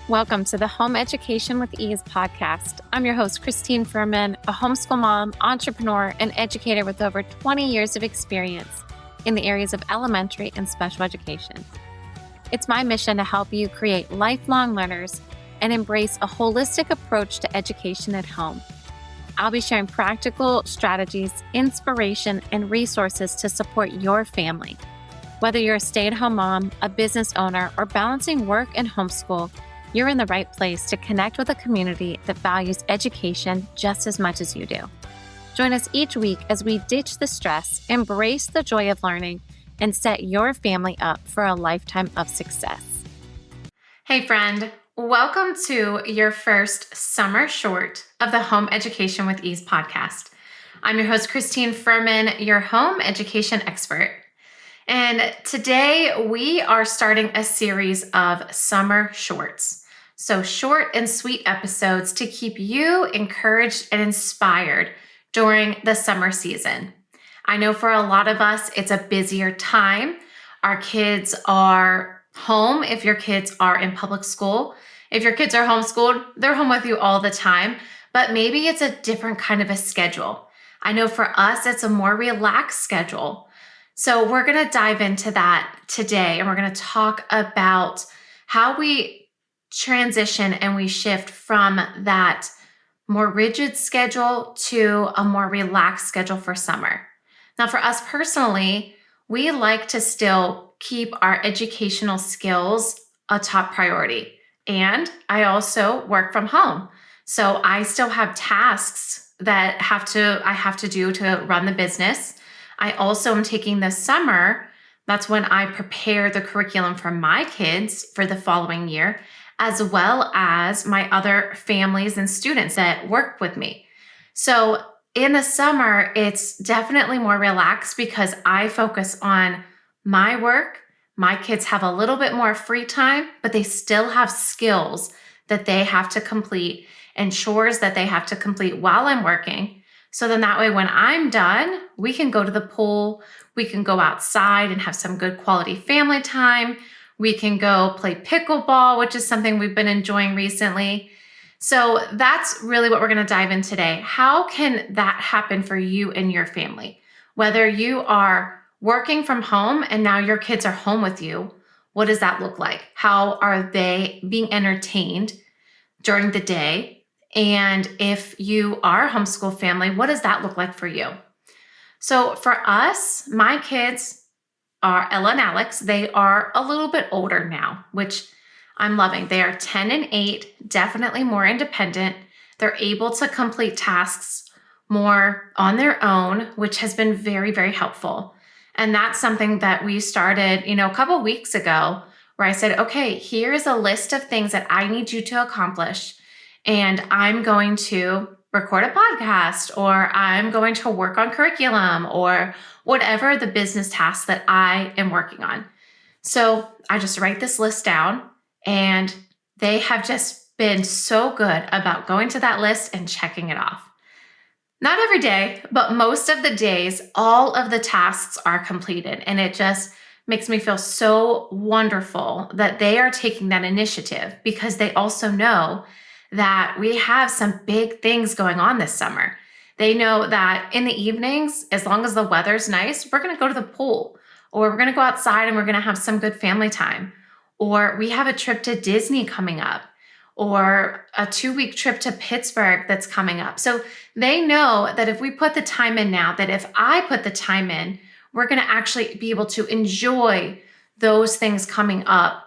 Welcome to the Home Education with Ease podcast. I'm your host, Christine Furman, a homeschool mom, entrepreneur, and educator with over 20 years of experience in the areas of elementary and special education. It's my mission to help you create lifelong learners and embrace a holistic approach to education at home. I'll be sharing practical strategies, inspiration, and resources to support your family. Whether you're a stay-at-home mom, a business owner, or balancing work and homeschool, you're in the right place to connect with a community that values education just as much as you do. Join us each week as we ditch the stress, embrace the joy of learning, and set your family up for a lifetime of success. Hey friend, welcome to your first summer short of the Home Education with Ease podcast. I'm your host, Christine Furman, your home education expert. And today we are starting a series of summer shorts. So short and sweet episodes to keep you encouraged and inspired during the summer season. I know for a lot of us, it's a busier time. Our kids are home if your kids are in public school. If your kids are homeschooled, they're home with you all the time, but maybe it's a different kind of a schedule. I know for us, it's a more relaxed schedule. So we're going to dive into that today, and we're going to talk about how we transition and we shift from that more rigid schedule to a more relaxed schedule for summer. Now, for us personally, we like to still keep our educational skills a top priority. And I also work from home. So I still have tasks that I have to do to run the business. I also am taking this summer, that's when I prepare the curriculum for my kids for the following year, as well as my other families and students that work with me. So in the summer, it's definitely more relaxed because I focus on my work. My kids have a little bit more free time, but they still have skills that they have to complete and chores that they have to complete while I'm working. So then that way, when I'm done, we can go to the pool, we can go outside and have some good quality family time. We can go play pickleball, which is something we've been enjoying recently. So that's really what we're going to dive in today. How can that happen for you and your family? Whether you are working from home and now your kids are home with you, what does that look like? How are they being entertained during the day? And if you are a homeschool family, what does that look like for you? So for us, my kids are Ella and Alex. They are a little bit older now, which I'm loving. They are 10 and 8, definitely more independent. They're able to complete tasks more on their own, which has been very, very helpful. And that's something that we started, a couple weeks ago, where I said, okay, here's a list of things that I need you to accomplish. And I'm going to record a podcast, or I'm going to work on curriculum, or whatever the business task that I am working on. So I just write this list down, and they have just been so good about going to that list and checking it off. Not every day, but most of the days, all of the tasks are completed, and it just makes me feel so wonderful that they are taking that initiative, because they also know that we have some big things going on this summer. They know that in the evenings, as long as the weather's nice, we're going to go to the pool, or we're going to go outside and we're going to have some good family time, or we have a trip to Disney coming up, or a 2-week trip to Pittsburgh that's coming up. So they know that if we put the time in now, that if I put the time in, we're going to actually be able to enjoy those things coming up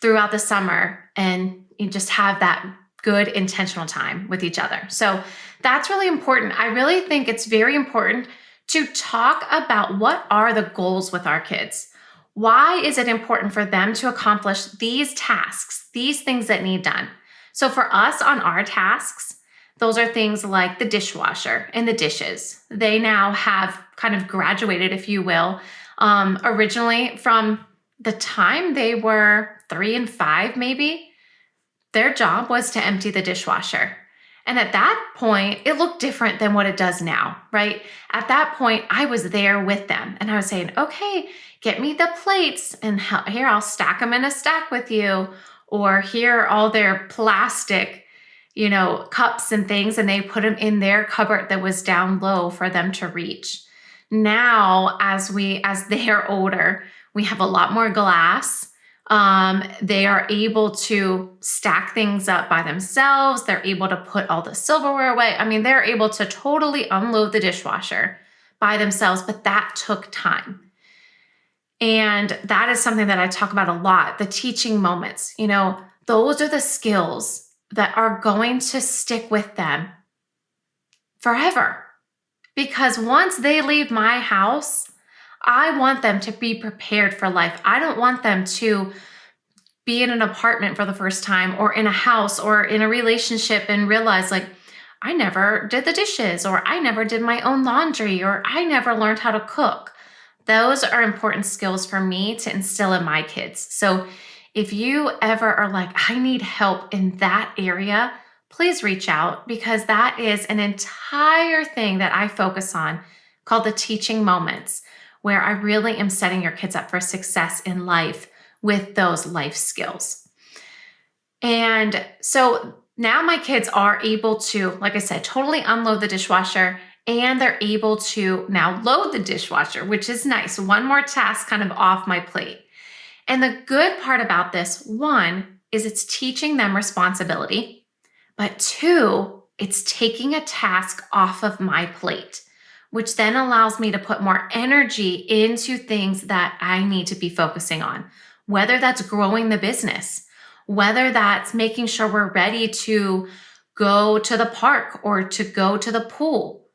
throughout the summer and you just have that good intentional time with each other. So that's really important. I really think it's very important to talk about what are the goals with our kids. Why is it important for them to accomplish these tasks, these things that need done? So for us on our tasks, those are things like the dishwasher and the dishes. They now have kind of graduated, if you will, originally from the time they were 3 and 5, maybe. Their job was to empty the dishwasher. And at that point, it looked different than what it does now, right? At that point, I was there with them and I was saying, okay, get me the plates and here, I'll stack them in a stack with you. or here are all their plastic, cups and things, and they put them in their cupboard that was down low for them to reach. Now, as they are older, we have a lot more glass. They are able to stack things up by themselves. They're able to put all the silverware away. I mean, they're able to totally unload the dishwasher by themselves, but that took time. And that is something that I talk about a lot, the teaching moments. Those are the skills that are going to stick with them forever. Because once they leave my house, I want them to be prepared for life. I don't want them to be in an apartment for the first time, or in a house, or in a relationship and realize, like, I never did the dishes, or I never did my own laundry, or I never learned how to cook. Those are important skills for me to instill in my kids. So if you ever are like, I need help in that area, please reach out, because that is an entire thing that I focus on called the teaching moments, where I really am setting your kids up for success in life with those life skills. And so now my kids are able to, like I said, totally unload the dishwasher, and they're able to now load the dishwasher, which is nice. One more task kind of off my plate. And the good part about this, one, is it's teaching them responsibility, but two, it's taking a task off of my plate, which then allows me to put more energy into things that I need to be focusing on, whether that's growing the business, whether that's making sure we're ready to go to the park or to go to the pool.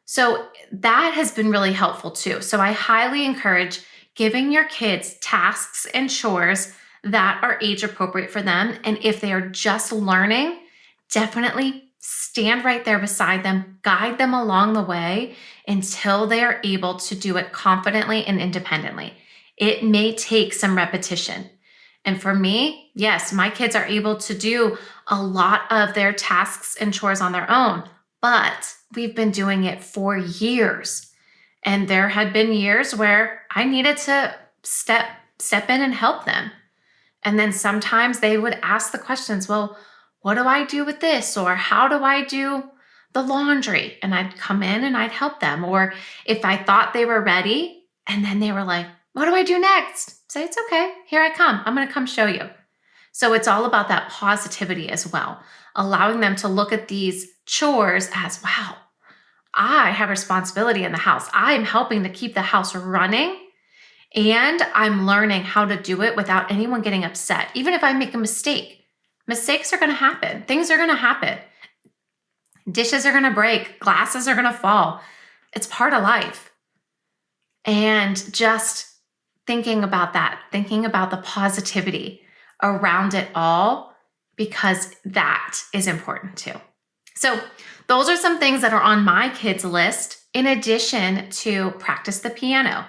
So that has been really helpful too. So I highly encourage giving your kids tasks and chores that are age appropriate for them. And if they are just learning, definitely stand right there beside them, guide them along the way until they are able to do it confidently and independently. It may take some repetition. And for me, yes, my kids are able to do a lot of their tasks and chores on their own, but we've been doing it for years. And there had been years where I needed to step in and help them. And then sometimes they would ask the questions, well, what do I do with this? Or how do I do the laundry? And I'd come in and I'd help them. Or if I thought they were ready and then they were like, what do I do next? Say, it's okay. Here I come. I'm going to come show you. So it's all about that positivity as well, allowing them to look at these chores as, wow, I have responsibility in the house. I'm helping to keep the house running, and I'm learning how to do it without anyone getting upset. Even if I make a mistake, mistakes are going to happen. Things are going to happen. Dishes are going to break. Glasses are going to fall. It's part of life. And just thinking about that, thinking about the positivity around it all, because that is important too. So those are some things that are on my kids' list, in addition to practice the piano.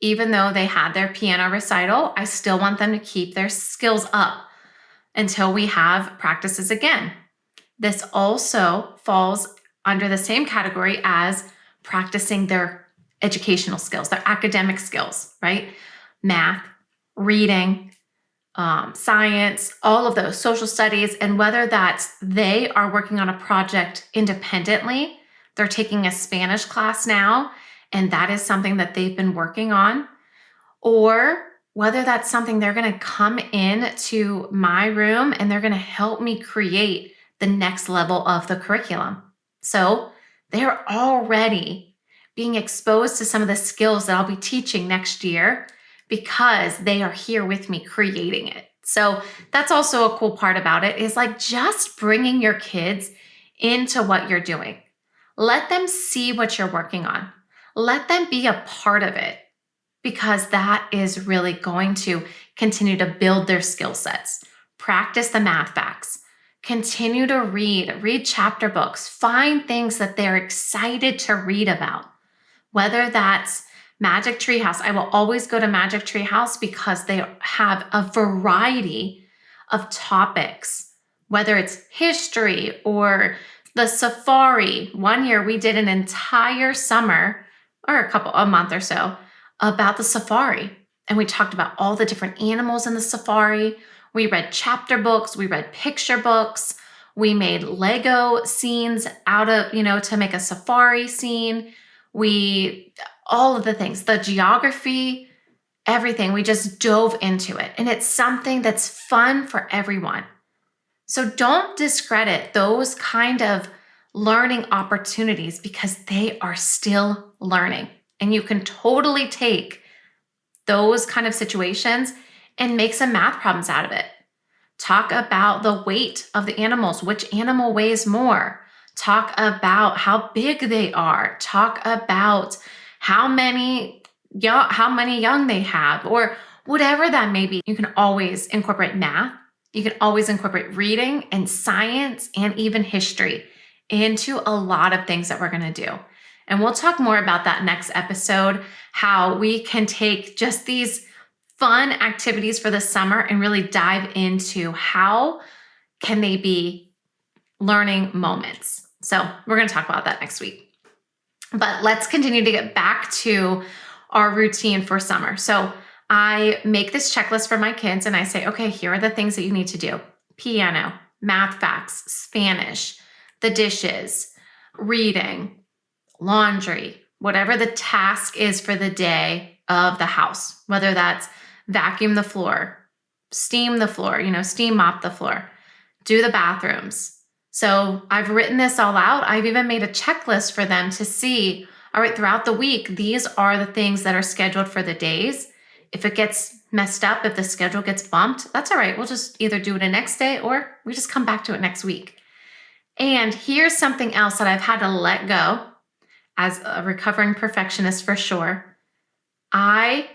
Even though they had their piano recital, I still want them to keep their skills up until we have practices again. This also falls under the same category as practicing their educational skills, their academic skills, right? Math, reading, science, all of those, social studies. And whether that's they are working on a project independently, they're taking a Spanish class now, and that is something that they've been working on, or whether that's something they're going to come in to my room and they're going to help me create the next level of the curriculum. So they're already being exposed to some of the skills that I'll be teaching next year, because they are here with me creating it. So that's also a cool part about it, is like just bringing your kids into what you're doing. Let them see what you're working on. Let them be a part of it, because that is really going to continue to build their skill sets. Practice the math facts. Continue to read chapter books, find things that they're excited to read about. Whether that's Magic Tree House. I will always go to Magic Tree House because they have a variety of topics, whether it's history or the safari. One year we did an entire summer, or a month or so, about the safari. And we talked about all the different animals in the safari. We read chapter books, we read picture books, we made Lego scenes out of, to make a safari scene. All of the things, the geography, everything, we just dove into it. And it's something that's fun for everyone. So don't discredit those kind of learning opportunities because they are still learning. And you can totally take those kind of situations and make some math problems out of it. Talk about the weight of the animals, which animal weighs more. Talk about how big they are. Talk about how many young they have, or whatever that may be. You can always incorporate math. You can always incorporate reading and science and even history into a lot of things that we're going to do. And we'll talk more about that next episode, how we can take just these fun activities for the summer and really dive into how can they be learning moments. So we're going to talk about that next week. But let's continue to get back to our routine for summer. So I make this checklist for my kids and I say, okay, here are the things that you need to do. Piano, math facts, Spanish, the dishes, reading, laundry, whatever the task is for the day of the house, whether that's vacuum the floor, steam the floor, steam mop the floor, do the bathrooms. So I've written this all out. I've even made a checklist for them to see, all right, throughout the week, these are the things that are scheduled for the days. If it gets messed up, if the schedule gets bumped, that's all right. We'll just either do it the next day or we just come back to it next week. And here's something else that I've had to let go as a recovering perfectionist for sure. I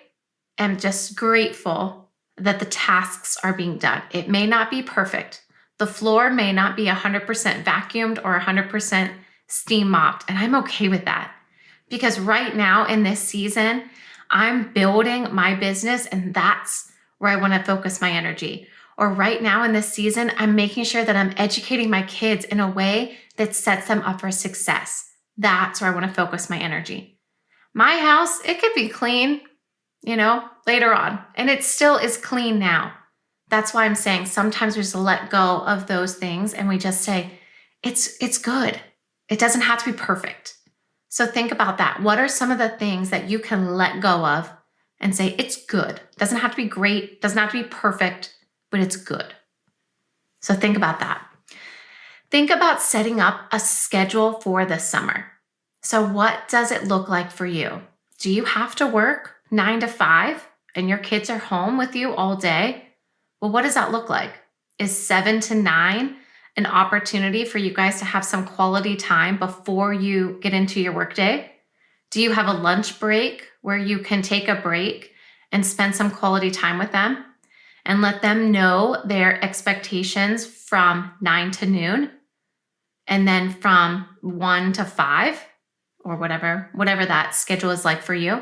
am just grateful that the tasks are being done. It may not be perfect. The floor may not be 100% vacuumed or 100% steam mopped. And I'm okay with that because right now in this season, I'm building my business and that's where I want to focus my energy. Or right now in this season, I'm making sure that I'm educating my kids in a way that sets them up for success. That's where I want to focus my energy. My house, it could be clean, later on. And it still is clean now. That's why I'm saying sometimes we just let go of those things and we just say, it's good. It doesn't have to be perfect. So think about that. What are some of the things that you can let go of and say, it's good. It doesn't have to be great. It doesn't have to be perfect, but it's good. So think about that. Think about setting up a schedule for the summer. So what does it look like for you? Do you have to work 9 to 5 and your kids are home with you all day? Well, what does that look like? Is 7 to 9 an opportunity for you guys to have some quality time before you get into your workday? Do you have a lunch break where you can take a break and spend some quality time with them and let them know their expectations from 9 to noon and then from 1 to 5 or whatever that schedule is like for you?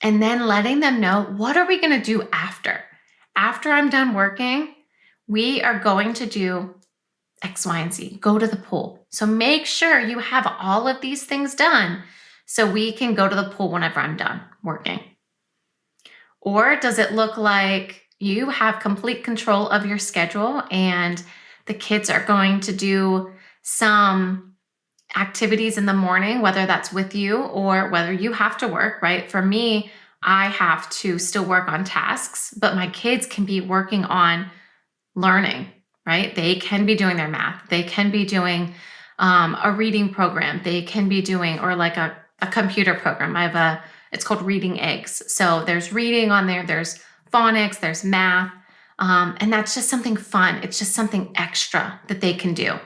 And then letting them know, what are we going to do after? After I'm done working, we are going to do X, Y, and Z. Go to the pool. So make sure you have all of these things done so we can go to the pool whenever I'm done working. Or does it look like you have complete control of your schedule and the kids are going to do some activities in the morning, whether that's with you or whether you have to work, right? For me, I have to still work on tasks, but my kids can be working on learning, right? They can be doing their math. They can be doing a reading program. They can be doing, or like a computer program. It's called Reading Eggs. So there's reading on there. There's phonics, there's math. And that's just something fun. It's just something extra that they can do.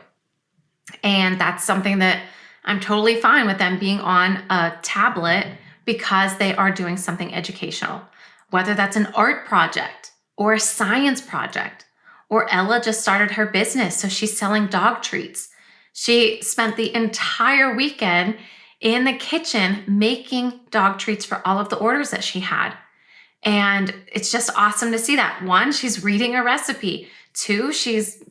And that's something that I'm totally fine with them being on a tablet because they are doing something educational, whether that's an art project or a science project, or Ella just started her business. So she's selling dog treats. She spent the entire weekend in the kitchen making dog treats for all of the orders that she had. And it's just awesome to see that. 1, she's reading a recipe. 2, she's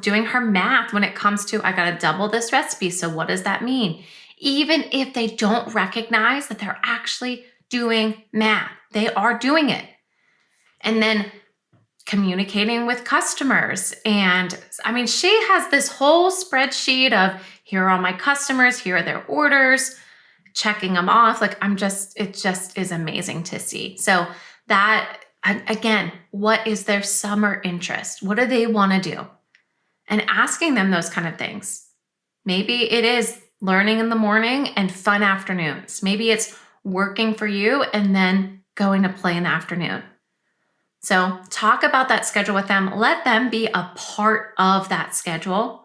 doing her math when it comes to, I got to double this recipe. So what does that mean? Even if they don't recognize that they're actually doing math, they are doing it. And then communicating with customers. And I mean, she has this whole spreadsheet of here are all my customers, here are their orders, checking them off. Like it just is amazing to see. So that, again, what is their summer interest? What do they want to do? And asking them those kind of things. Maybe it is learning in the morning and fun afternoons. Maybe it's working for you and then going to play in the afternoon. So talk about that schedule with them. Let them be a part of that schedule.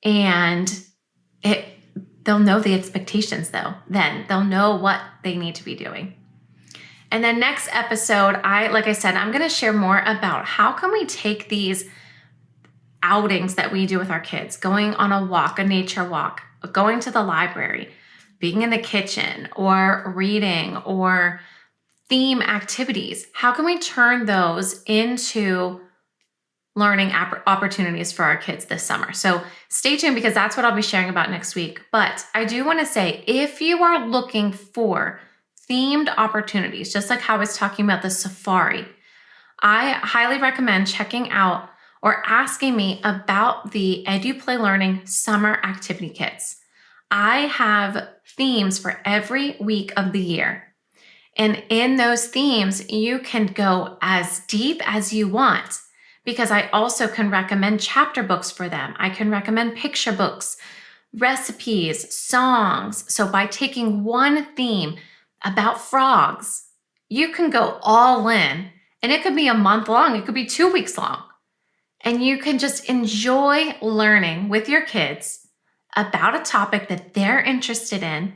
And they'll know the expectations though. Then they'll know what they need to be doing. And then next episode, like I said, I'm going to share more about how can we take these outings that we do with our kids, going on a walk, a nature walk, going to the library, being in the kitchen, or reading, or theme activities. How can we turn those into learning opportunities for our kids this summer? So stay tuned because that's what I'll be sharing about next week. But I do want to say, if you are looking for themed opportunities, just like how I was talking about the safari, I highly recommend checking out or asking me about the EduPlay Learning Summer Activity Kits. I have themes for every week of the year. And in those themes, you can go as deep as you want because I also can recommend chapter books for them. I can recommend picture books, recipes, songs. So by taking one theme about frogs, you can go all in, and it could be a month long. It could be 2 weeks long. And you can just enjoy learning with your kids about a topic that they're interested in.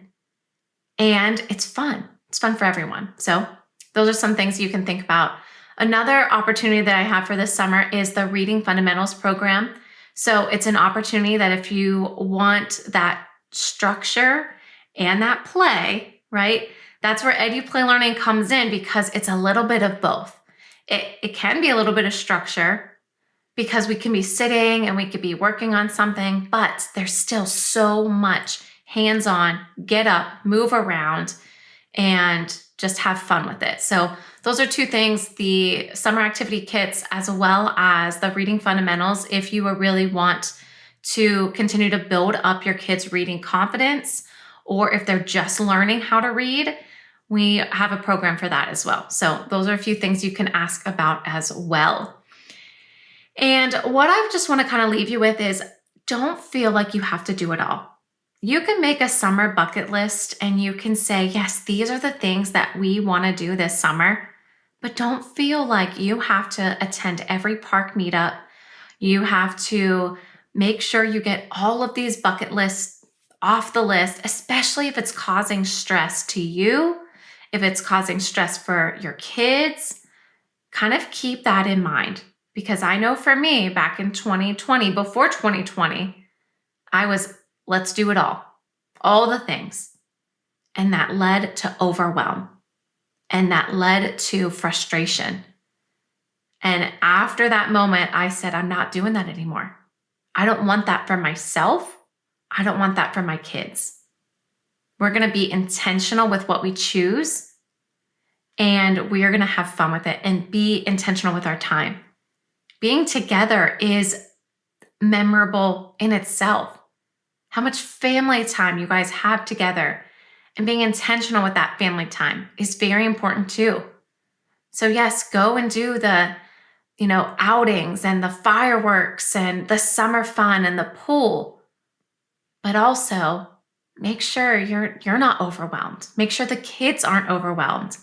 And it's fun. It's fun for everyone. So those are some things you can think about. Another opportunity that I have for this summer is the Reading Fundamentals program. So it's an opportunity that if you want that structure and that play, right? That's where EduPlay Learning comes in because it's a little bit of both. It can be a little bit of structure, because we can be sitting and we could be working on something, but there's still so much hands-on, get up, move around, and just have fun with it. So those are two things, the summer activity kits as well as the reading fundamentals. If you really want to continue to build up your kids' reading confidence, or if they're just learning how to read, we have a program for that as well. So those are a few things you can ask about as well. And what I just want to kind of leave you with is don't feel like you have to do it all. You can make a summer bucket list and you can say, yes, these are the things that we want to do this summer, but don't feel like you have to attend every park meetup. You have to make sure you get all of these bucket lists off the list, especially if it's causing stress to you, if it's causing stress for your kids. Kind of keep that in mind. Because I know for me, back in 2020, before 2020, I was, let's do it all the things. And that led to overwhelm. And that led to frustration. And after that moment, I said, I'm not doing that anymore. I don't want that for myself. I don't want that for my kids. We're going to be intentional with what we choose. And we are going to have fun with it and be intentional with our time. Being together is memorable in itself. How much family time you guys have together and being intentional with that family time is very important too. So yes, go and do the, outings and the fireworks and the summer fun and the pool, but also make sure you're not overwhelmed. Make sure the kids aren't overwhelmed.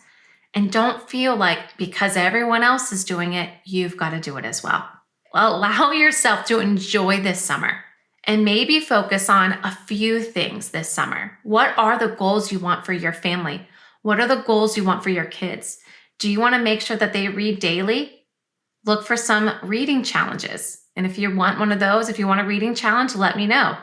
And don't feel like because everyone else is doing it, you've got to do it as well. Allow yourself to enjoy this summer and maybe focus on a few things this summer. What are the goals you want for your family? What are the goals you want for your kids? Do you want to make sure that they read daily? Look for some reading challenges. And if you want one of those, if you want a reading challenge, let me know.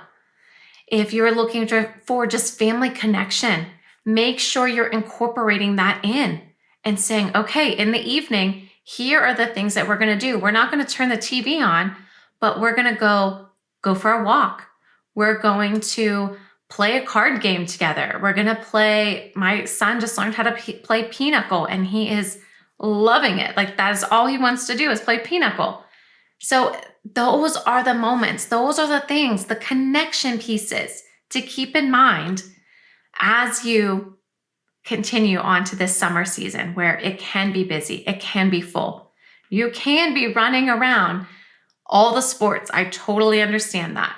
If you're looking for just family connection, make sure you're incorporating that in. And saying, okay, in the evening, here are the things that we're going to do. We're not going to turn the TV on, but we're going to go for a walk. We're going to play a card game together. We're going to play, my son just learned how to play pinochle and he is loving it. Like that is all he wants to do is play pinochle. So those are the moments, those are the things, the connection pieces to keep in mind as you continue on to this summer season where it can be busy, it can be full. You can be running around all the sports. I totally understand that.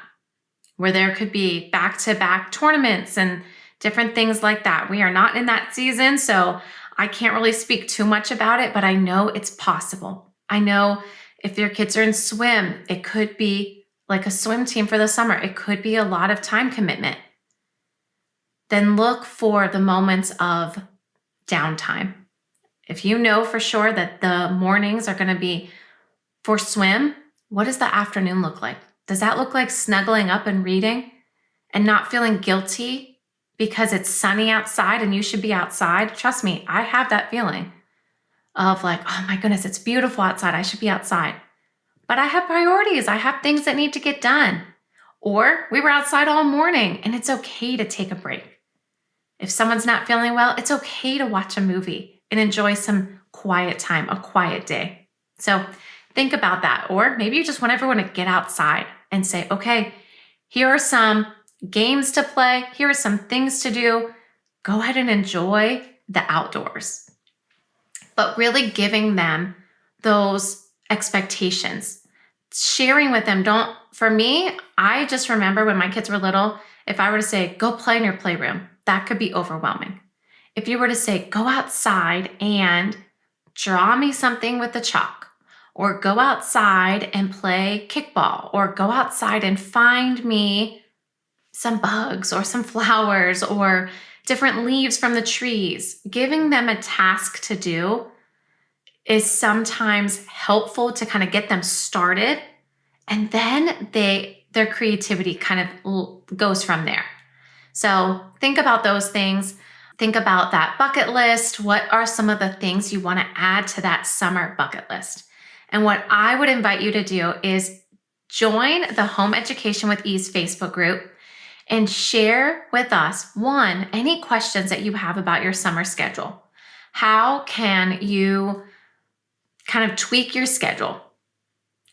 Where there could be back-to-back tournaments and different things like that. We are not in that season, so I can't really speak too much about it, but I know it's possible. I know if your kids are in swim, it could be like a swim team for the summer. It could be a lot of time commitment. Then look for the moments of downtime. If you know for sure that the mornings are going to be for swim, what does the afternoon look like? Does that look like snuggling up and reading and not feeling guilty because it's sunny outside and you should be outside? Trust me, I have that feeling of like, oh my goodness, it's beautiful outside. I should be outside. But I have priorities. I have things that need to get done. Or we were outside all morning and it's okay to take a break. If someone's not feeling well, it's okay to watch a movie and enjoy some quiet time, a quiet day. So think about that. Or maybe you just want everyone to get outside and say, okay, here are some games to play. Here are some things to do. Go ahead and enjoy the outdoors. But really giving them those expectations, sharing with them. For me, I just remember when my kids were little, if I were to say, go play in your playroom, that could be overwhelming. If you were to say, go outside and draw me something with the chalk, or go outside and play kickball, or go outside and find me some bugs or some flowers or different leaves from the trees, giving them a task to do is sometimes helpful to kind of get them started. And then their creativity kind of goes from there. So think about those things. Think about that bucket list. What are some of the things you want to add to that summer bucket list? And what I would invite you to do is join the Home Education with Ease Facebook group and share with us, one, any questions that you have about your summer schedule. How can you kind of tweak your schedule?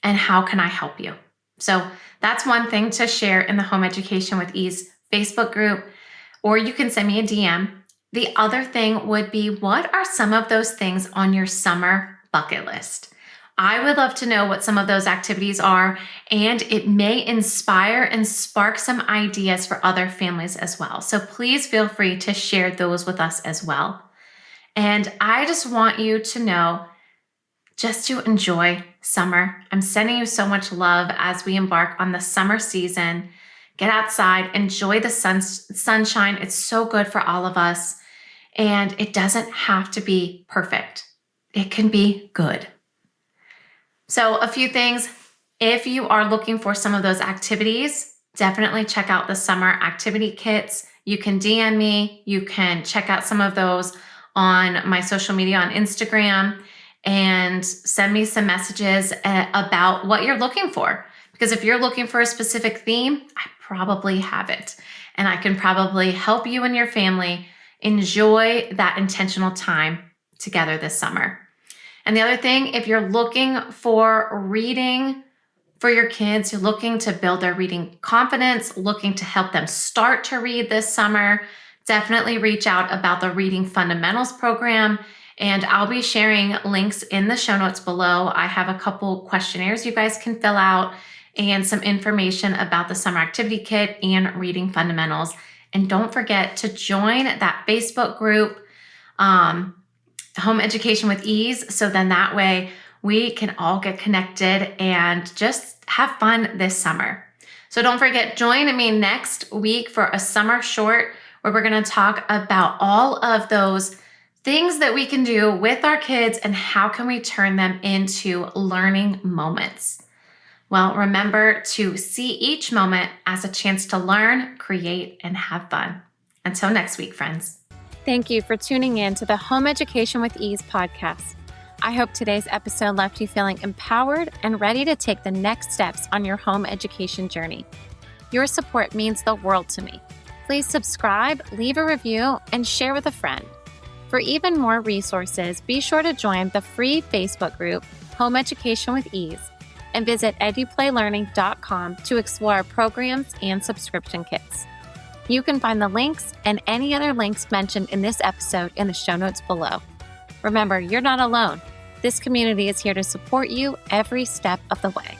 And how can I help you? So that's one thing to share in the Home Education with Ease Facebook group, or you can send me a DM. The other thing would be, what are some of those things on your summer bucket list? I would love to know what some of those activities are, and it may inspire and spark some ideas for other families as well. So please feel free to share those with us as well. And I just want you to know just to enjoy summer. I'm sending you so much love as we embark on the summer season. Get outside, enjoy the sunshine. It's so good for all of us. And it doesn't have to be perfect. It can be good. So a few things, if you are looking for some of those activities, definitely check out the summer activity kits. You can DM me. You can check out some of those on my social media on Instagram and send me some messages about what you're looking for. Because if you're looking for a specific theme, I probably have it. And I can probably help you and your family enjoy that intentional time together this summer. And the other thing, if you're looking for reading for your kids, you're looking to build their reading confidence, looking to help them start to read this summer, definitely reach out about the Reading Fundamentals program. And I'll be sharing links in the show notes below. I have a couple questionnaires you guys can fill out and some information about the summer activity kit and Reading Fundamentals. And don't forget to join that Facebook group, Home Education with Ease, so then that way we can all get connected and just have fun this summer. So don't forget, join me next week for a summer short where we're going to talk about all of those things that we can do with our kids and how can we turn them into learning moments. Well, remember to see each moment as a chance to learn, create, and have fun. Until next week, friends. Thank you for tuning in to the Home Education with Ease podcast. I hope today's episode left you feeling empowered and ready to take the next steps on your home education journey. Your support means the world to me. Please subscribe, leave a review, and share with a friend. For even more resources, be sure to join the free Facebook group, Home Education with Ease, and visit eduplaylearning.com to explore programs and subscription kits. You can find the links and any other links mentioned in this episode in the show notes below. Remember, you're not alone. This community is here to support you every step of the way.